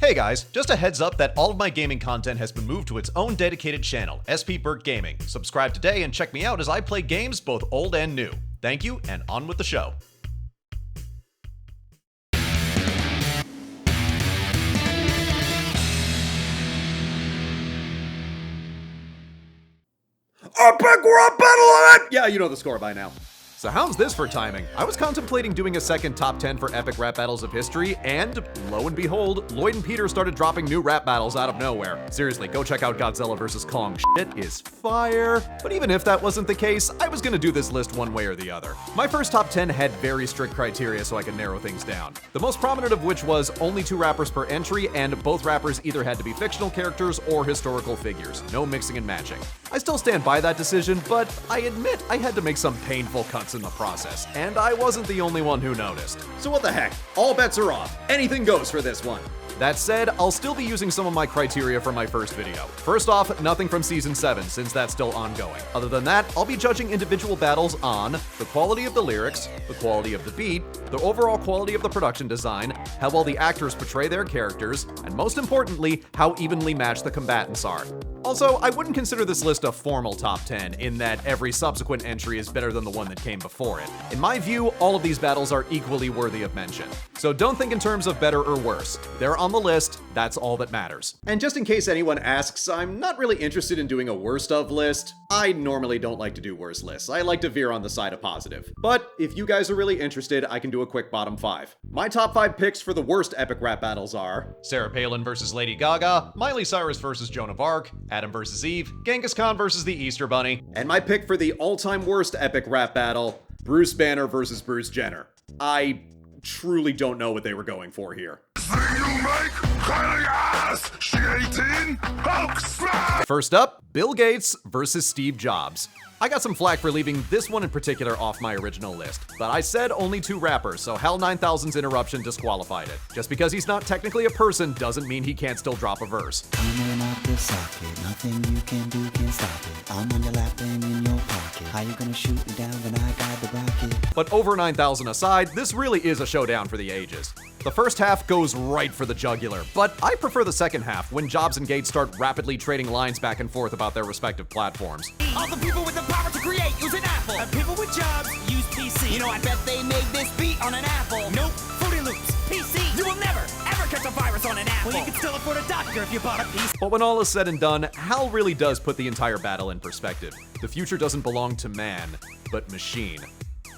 Hey guys, just a heads up that all of my gaming content has been moved to its own dedicated channel, SPBurke Gaming. Subscribe today and check me out as I play games both old and new. Thank you, and on with the show. Epic rap battle on it! Yeah, you know the score by now. So how's this for timing? I was contemplating doing a second top 10 for epic rap battles of history, and lo and behold, Lloyd and Peter started dropping new rap battles out of nowhere. Seriously, go check out Godzilla vs. Kong. Shit is fire. But even if that wasn't the case, I was gonna do this list one way or the other. My first top 10 had very strict criteria so I could narrow things down. The most prominent of which was only 2 rappers per entry, and both rappers either had to be fictional characters or historical figures. No mixing and matching. I still stand by that decision, but I admit I had to make some painful cuts in the process, and I wasn't the only one who noticed. So what the heck? All bets are off. Anything goes for this one. That said, I'll still be using some of my criteria from my first video. First off, nothing from Season 7, since that's still ongoing. Other than that, I'll be judging individual battles on the quality of the lyrics, the quality of the beat, the overall quality of the production design, how well the actors portray their characters, and most importantly, how evenly matched the combatants are. Also, I wouldn't consider this list a formal top 10, in that every subsequent entry is better than the one that came before it. In my view, all of these battles are equally worthy of mention. So don't think in terms of better or worse. They're on the list, that's all that matters. And just in case anyone asks, I'm not really interested in doing a worst of list. I normally don't like to do worst lists. I like to veer on the side of positive. But if you guys are really interested, I can do a quick bottom 5. My top 5 picks for the worst epic rap battles are Sarah Palin versus Lady Gaga, Miley Cyrus versus Joan of Arc, Adam versus Eve, Genghis Khan versus the Easter Bunny. And my pick for the all-time worst epic rap battle, Bruce Banner versus Bruce Jenner. I truly don't know what they were going for here. First up, Bill Gates versus Steve Jobs. I got some flack for leaving this one in particular off my original list, but I said only 2 rappers, so Hal 9000's interruption disqualified it. Just because he's not technically a person doesn't mean he can't still drop a verse. Coming out the socket, nothing you can do can stop it. I'm on your lap and in your pocket. How you gonna shoot me down when I got the rocket? But over 9000 aside, this really is a showdown for the ages. The first half goes right for the jugular, but I prefer the second half when Jobs and Gates start rapidly trading lines back and forth about their respective platforms. All the people with the power to create use an Apple, and people with jobs use PC. You know, I bet they made this beat on an Apple. Nope, Fruity Loops, PC. You will never, ever catch a virus on an Apple. Well, you can still afford a doctor if you bought a PC. But when all is said and done, Hal really does put the entire battle in perspective. The future doesn't belong to man, but machine.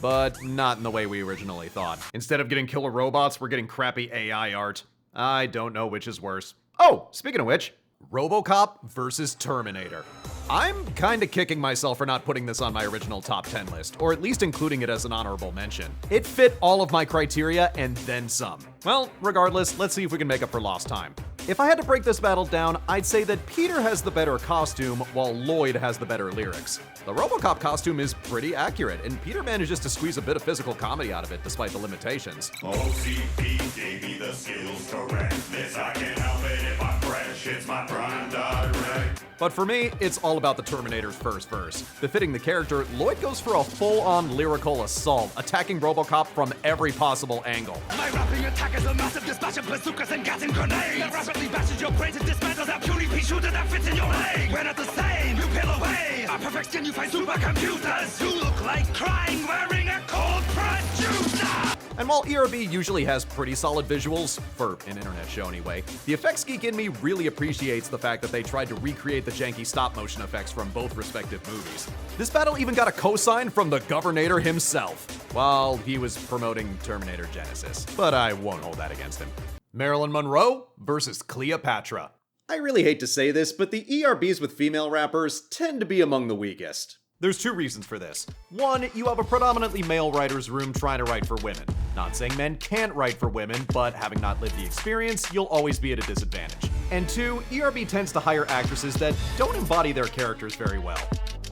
But not in the way we originally thought. Instead of getting killer robots, we're getting crappy AI art. I don't know which is worse. Oh, speaking of which, RoboCop versus Terminator. I'm kinda kicking myself for not putting this on my original top 10 list, or at least including it as an honorable mention. It fit all of my criteria and then some. Well, regardless, let's see if we can make up for lost time. If I had to break this battle down, I'd say that Peter has the better costume, while Lloyd has the better lyrics. The RoboCop costume is pretty accurate, and Peter manages to squeeze a bit of physical comedy out of it despite the limitations. OCP gave me the skills to wreck this. I can't help it if I'm fresh, it's my prime direct. But for me, it's all about the Terminator's first verse. Befitting the character, Lloyd goes for a full-on lyrical assault, attacking RoboCop from every possible angle. My rapping attack is a massive dispatch of bazookas and gas and grenades that rapidly bashes your brains and dismantles that puny pea shooter that fits in your leg. We're not the same, you peel away. Our perfect skin, you find supercomputers. You look like crying wearing a cold producer. And while ERB usually has pretty solid visuals, for an internet show anyway, the effects geek in me really appreciates the fact that they tried to recreate the janky stop-motion effects from both respective movies. This battle even got a cosign from the Governator himself, while he was promoting Terminator Genesis. But I won't hold that against him. Marilyn Monroe versus Cleopatra. I really hate to say this, but the ERBs with female rappers tend to be among the weakest. There's 2 reasons for this. 1, you have a predominantly male writer's room trying to write for women. Not saying men can't write for women, but having not lived the experience, you'll always be at a disadvantage. And 2, ERB tends to hire actresses that don't embody their characters very well.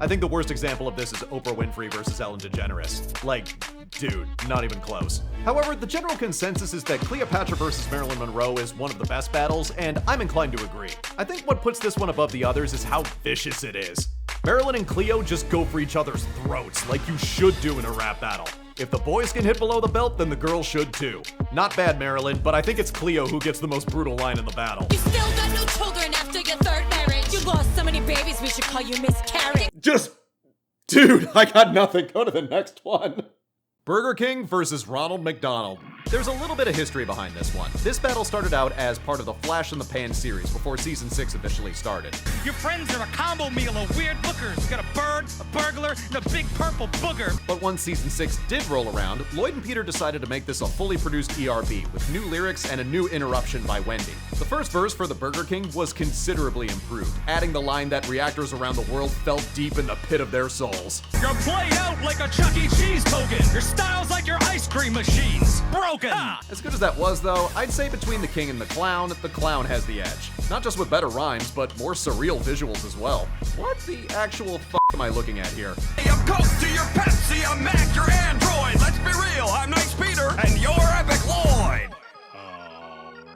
I think the worst example of this is Oprah Winfrey versus Ellen DeGeneres. Like, dude, not even close. However, the general consensus is that Cleopatra versus Marilyn Monroe is one of the best battles, and I'm inclined to agree. I think what puts this one above the others is how vicious it is. Marilyn and Cleo just go for each other's throats like you should do in a rap battle. If the boys can hit below the belt, then the girls should too. Not bad, Marilyn, but I think it's Cleo who gets the most brutal line in the battle. You still got no children after your third marriage. You lost so many babies, we should call you miscarriage. Dude, I got nothing. Go to the next one. Burger King versus Ronald McDonald. There's a little bit of history behind this one. This battle started out as part of the Flash in the Pan series before season 6 officially started. Your friends are a combo meal of weird lookers. You got a bird, a burglar, and a big purple booger. But once season 6 did roll around, Lloyd and Peter decided to make this a fully produced ERB with new lyrics and a new interruption by Wendy. The first verse for the Burger King was considerably improved, adding the line that reactors around the world felt deep in the pit of their souls. You're played out like a Chuck E. Cheese token. Your style's like your ice cream machines. Broken. As good as that was, though, I'd say between the King and the Clown has the edge. Not just with better rhymes, but more surreal visuals as well. What the actual f*** am I looking at here? Hey, I'm Coke to your Pepsi, I'm Mac, your Android. Let's be real, I'm Nice Peter, and you're Epic Lloyd.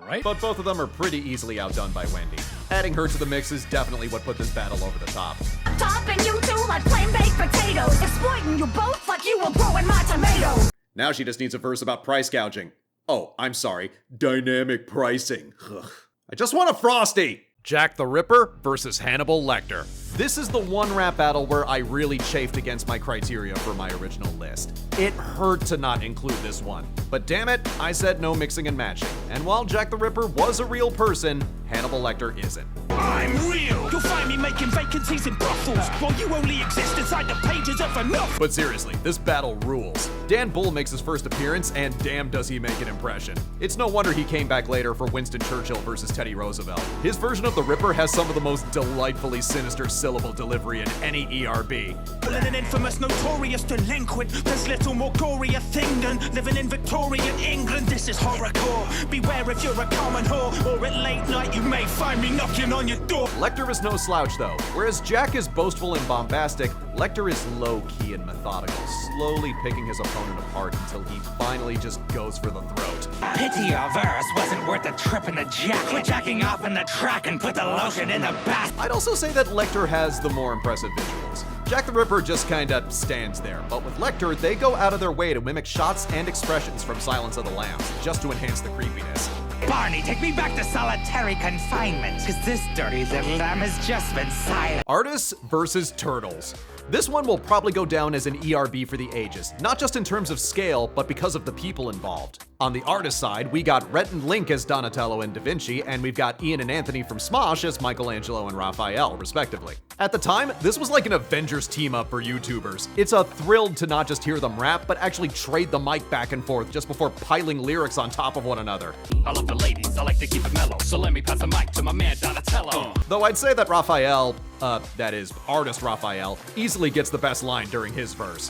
Alright. But both of them are pretty easily outdone by Wendy. Adding her to the mix is definitely what put this battle over the top. Topping you two like plain baked potatoes. Exploiting you both like you were growing my tomatoes. Now she just needs a verse about price gouging. Oh, I'm sorry. Dynamic pricing. Ugh. I just want a Frosty! Jack the Ripper versus Hannibal Lecter. This is the one rap battle where I really chafed against my criteria for my original list. It hurt to not include this one. But damn it, I said no mixing and matching. And while Jack the Ripper was a real person, Hannibal Lecter isn't. I'm real. You'll find me making vacancies in brothels while you only exist inside the pages of enough. But seriously, this battle rules. Dan Bull makes his first appearance, and damn does he make an impression. It's no wonder he came back later for Winston Churchill versus Teddy Roosevelt. His version of the Ripper has some of the most delightfully sinister syllable delivery in any ERB. Well, an infamous, notorious delinquent. There's little more gory a thing than living in Victorian England. This is horrorcore. Beware if you're a common whore, or at late night you may find me knocking on your door. Lecter is no slouch though. Whereas Jack is boastful and bombastic, Lecter is low-key and methodical, slowly picking his opponent apart until he finally just goes for the throat. Pity your verse wasn't worth the trip in the jack. Quit jacking off in the track and put the lotion in the bath. I'd also say that Lecter has the more impressive visuals. Jack the Ripper just kinda stands there, but with Lecter, they go out of their way to mimic shots and expressions from Silence of the Lambs, just to enhance the creepiness. Barney, take me back to solitary confinement, cause this dirty little lamb has just been silent. Artists versus Turtles. This one will probably go down as an ERB for the ages, not just in terms of scale, but because of the people involved. On the artist side, we got Rhett and Link as Donatello and Da Vinci, and we've got Ian and Anthony from Smosh as Michelangelo and Raphael, respectively. At the time, this was like an Avengers team-up for YouTubers. It's a thrill to not just hear them rap, but actually trade the mic back and forth just before piling lyrics on top of one another. I love the ladies, I like to keep it mellow, so let me pass the mic to my man Donatello. Though I'd say that Raphael, that is, artist Raphael, easily gets the best line during his verse.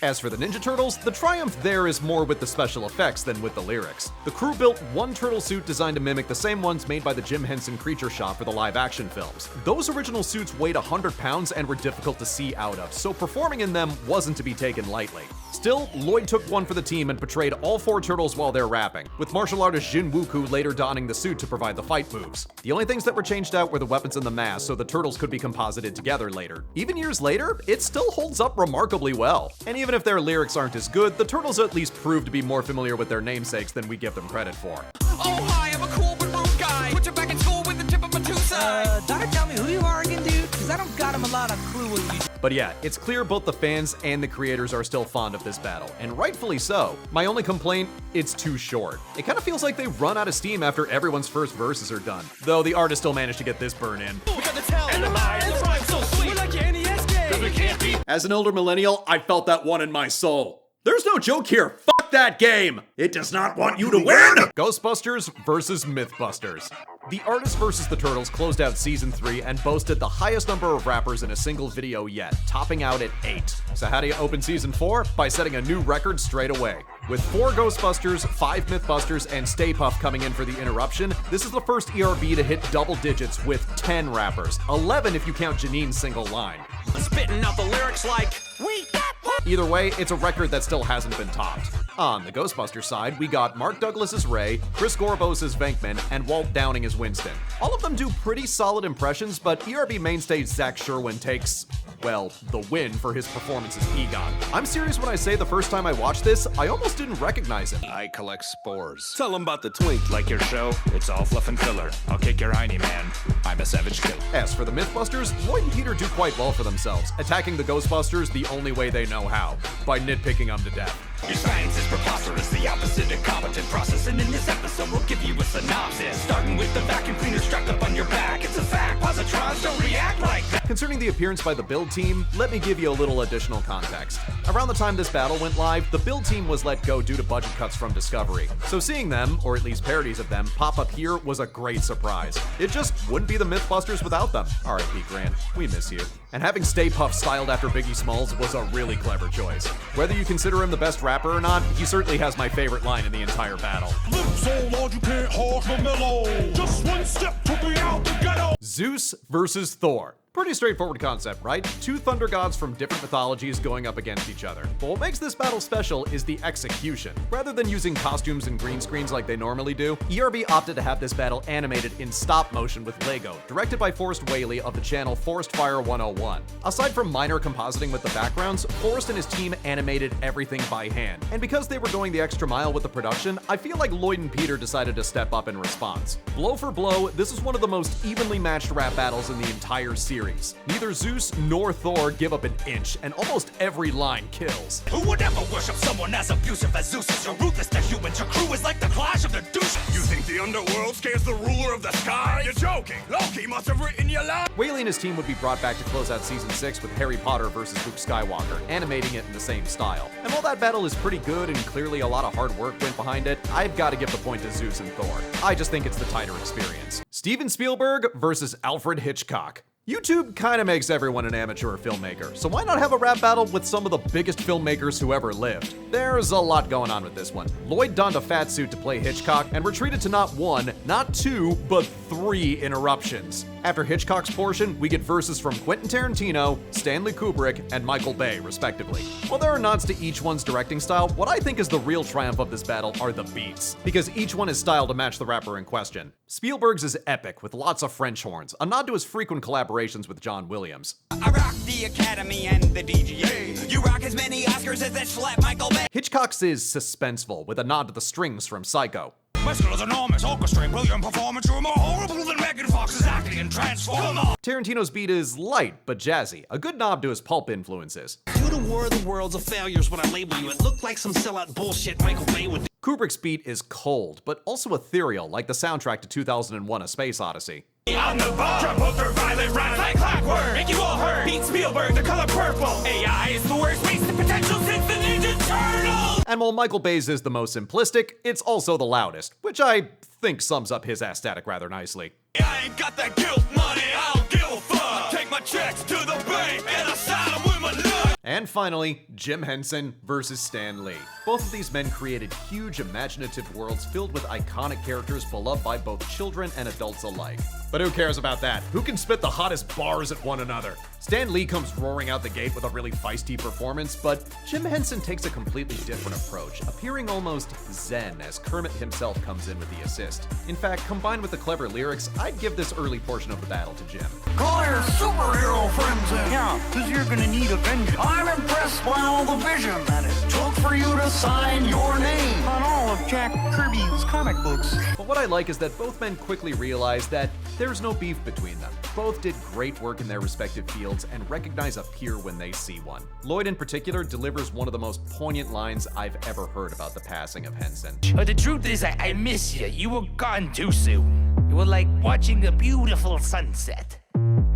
As for the Ninja Turtles, the triumph there is more with the special effects than with the lyrics. The crew built one turtle suit designed to mimic the same ones made by the Jim Henson Creature Shop for the live-action films. Those original suits weighed 100 pounds and were difficult to see out of, so performing in them wasn't to be taken lightly. Still, Lloyd took one for the team and portrayed all 4 turtles while they're rapping, with martial artist Jin Wukoo later donning the suit to provide the fight moves. The only things that were changed out were the weapons and the mask, so the turtles could be composited together later. Even years later, it still holds up remarkably well. And even if their lyrics aren't as good, the turtles at least prove to be more familiar with their namesakes than we give them credit for. Oh hi, I'm a cool but rude guy. Put you back in school with the tip of my two sides. Donna, tell me who you are again, dude? Because I don't got him a lot of clue what you. But yeah, it's clear both the fans and the creators are still fond of this battle, and rightfully so. My only complaint, it's too short. It kind of feels like they run out of steam after everyone's first verses are done. Though the artist still managed to get this burn in. We got the talent and the line and the rhyme so sweet. We're like your NES game. Cause we can't be. As an older millennial, I felt that one in my soul. There's no joke here. Fuck that game. It does not want you to win. Ghostbusters versus Mythbusters. The Artists vs. the Turtles closed out Season 3 and boasted the highest number of rappers in a single video yet, topping out at 8. So how do you open Season 4? By setting a new record straight away. With 4 Ghostbusters, 5 Mythbusters, and Stay Puft coming in for the interruption, this is the first ERB to hit double digits with 10 rappers. 11 if you count Janine's single line. Spitting out the lyrics like, we got. Either way, it's a record that still hasn't been topped. On the Ghostbusters side, we got Mark Douglas as Ray, Chris Gorbos as Venkman, and Walt Downing as Winston. All of them do pretty solid impressions, but ERB mainstay Zach Sherwin takes, well, the win for his performance as Egon. I'm serious when I say the first time I watched this, I almost didn't recognize him. I collect spores. Tell them about the twink. Like your show, it's all fluff and filler. I'll kick your hiney, man. I'm a savage killer. As for the Mythbusters, Lloyd and Peter do quite well for themselves, attacking the Ghostbusters the only way they know how, by nitpicking them to death. Your science is preposterous, the opposite of competent process. And in this episode, we'll give you a synopsis. Starting with the vacuum cleaner strapped up on your back. It's a fact, positrons don't react like that. Concerning the appearance by the build team, let me give you a little additional context. Around the time this battle went live, the build team was let go due to budget cuts from Discovery. So seeing them, or at least parodies of them, pop up here was a great surprise. It just wouldn't be the Mythbusters without them. R.I.P. Grant, we miss you. And having Stay Puft styled after Biggie Smalls was a really clever choice. Whether you consider him the best rapper or not, he certainly has my favorite line in the entire battle. Live so large you can't hog the mellow. Just one step to be out the ghetto. Zeus versus Thor. Pretty straightforward concept, right? Two thunder gods from different mythologies going up against each other. But what makes this battle special is the execution. Rather than using costumes and green screens like they normally do, ERB opted to have this battle animated in stop motion with Lego, directed by Forrest Whaley of the channel Forest Fire 101. Aside from minor compositing with the backgrounds, Forrest and his team animated everything by hand. And because they were going the extra mile with the production, I feel like Lloyd and Peter decided to step up in response. Blow for blow, this is one of the most evenly matched rap battles in the entire series. Neither Zeus nor Thor give up an inch, and almost every line kills. Who would ever worship someone as abusive as Zeus is? You're ruthless to humans, your crew is like the clash of the douche. You think the underworld scares the ruler of the sky? You're joking. Loki must have written your line. Whaley and his team would be brought back to close out Season 6 with Harry Potter versus Luke Skywalker, animating it in the same style. And while that battle is pretty good and clearly a lot of hard work went behind it, I've got to give the point to Zeus and Thor. I just think it's the tighter experience. Steven Spielberg versus Alfred Hitchcock. YouTube kinda makes everyone an amateur filmmaker, so why not have a rap battle with some of the biggest filmmakers who ever lived? There's a lot going on with this one. Lloyd donned a fat suit to play Hitchcock and retreated to not one, not two, but 3 interruptions. After Hitchcock's portion, we get verses from Quentin Tarantino, Stanley Kubrick, and Michael Bay, respectively. While there are nods to each one's directing style, what I think is the real triumph of this battle are the beats, because each one is styled to match the rapper in question. Spielberg's is epic, with lots of French horns, a nod to his frequent collaborations with John Williams. I rock the Academy and the DGA. You rock as many Oscars as that slap Michael Bay. Hitchcock's is suspenseful, with a nod to the strings from Psycho. My skill is enormous, orchestrate brilliant performance. You're more horrible than Megan Fox's acting in Transformers. Tarantino's beat is light, but jazzy, a good nod to his pulp influences. Due to War of the Worlds, a failure's what I label you. It looked like some sellout bullshit Michael Bay would do. Kubrick's beat is cold, but also ethereal, like the soundtrack to 2001: A Space Odyssey. On the bar, jump ultraviolet rhymes like clockwork. Make you all hurt. Beat Spielberg, the color purple. AI is the worst wasted potential since the Ninja Turtles. And while Michael Bay's is the most simplistic, it's also the loudest, which I think sums up his aesthetic rather nicely. I ain't got that guilt money, I don't give a fuck. Take my checks to the bank and I sign them with my nut. And finally, Jim Henson versus Stan Lee. Both of these men created huge imaginative worlds filled with iconic characters beloved by both children and adults alike. But who cares about that? Who can spit the hottest bars at one another? Stan Lee comes roaring out the gate with a really feisty performance, but Jim Henson takes a completely different approach, appearing almost zen as Kermit himself comes in with the assist. In fact, combined with the clever lyrics, I'd give this early portion of the battle to Jim. Call your superhero friends in. Yeah, because you're gonna need a vengeance. I'm impressed by all the vision that it took for you to sign your name on all of Jack Kirby's comic books. But what I like is that both men quickly realize that there's no beef between them. Both did great work in their respective fields and recognize a peer when they see one. Lloyd in particular delivers one of the most poignant lines I've ever heard about the passing of Henson. But the truth is, I miss you. You were gone too soon. You were like watching a beautiful sunset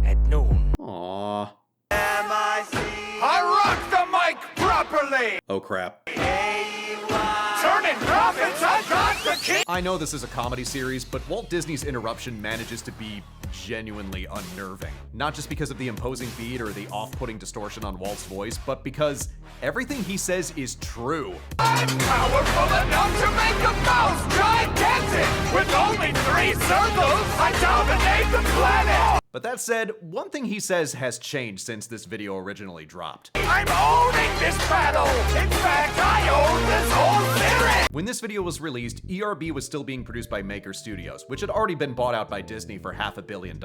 at noon. Aww. I rock the mic properly. Oh crap. Turning profits, I got the key. I know this is a comedy series, but Walt Disney's interruption manages to be genuinely unnerving. Not just because of the imposing beat or the off-putting distortion on Walt's voice, but because everything he says is true. I'm powerful enough to make a mouse gigantic. With only 3 circles, I dominate the planet. But that said, one thing he says has changed since this video originally dropped. I'm owning this battle! In fact, I own this whole series! When this video was released, ERB was still being produced by Maker Studios, which had already been bought out by Disney for $500 million.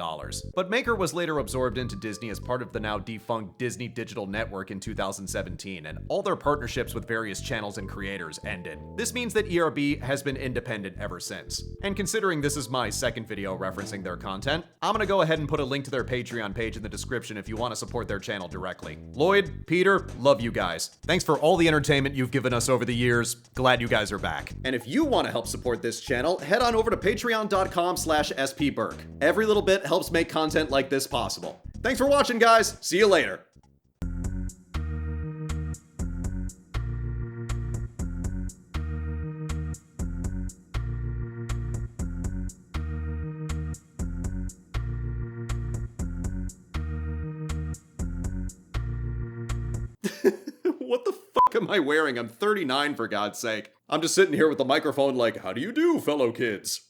But Maker was later absorbed into Disney as part of the now defunct Disney Digital Network in 2017, and all their partnerships with various channels and creators ended. This means that ERB has been independent ever since. And considering this is my second video referencing their content, I'm gonna go ahead and put a link to their Patreon page in the description if you want to support their channel directly. Lloyd, Peter, love you guys. Thanks for all the entertainment you've given us over the years. Glad you guys are back. And if you want to help support this channel, head on over to patreon.com/SPBurke. Every little bit helps make content like this possible. Thanks for watching, guys. See you later. What the fuck am I wearing? I'm 39, for God's sake. I'm just sitting here with the microphone like, how do you do, fellow kids?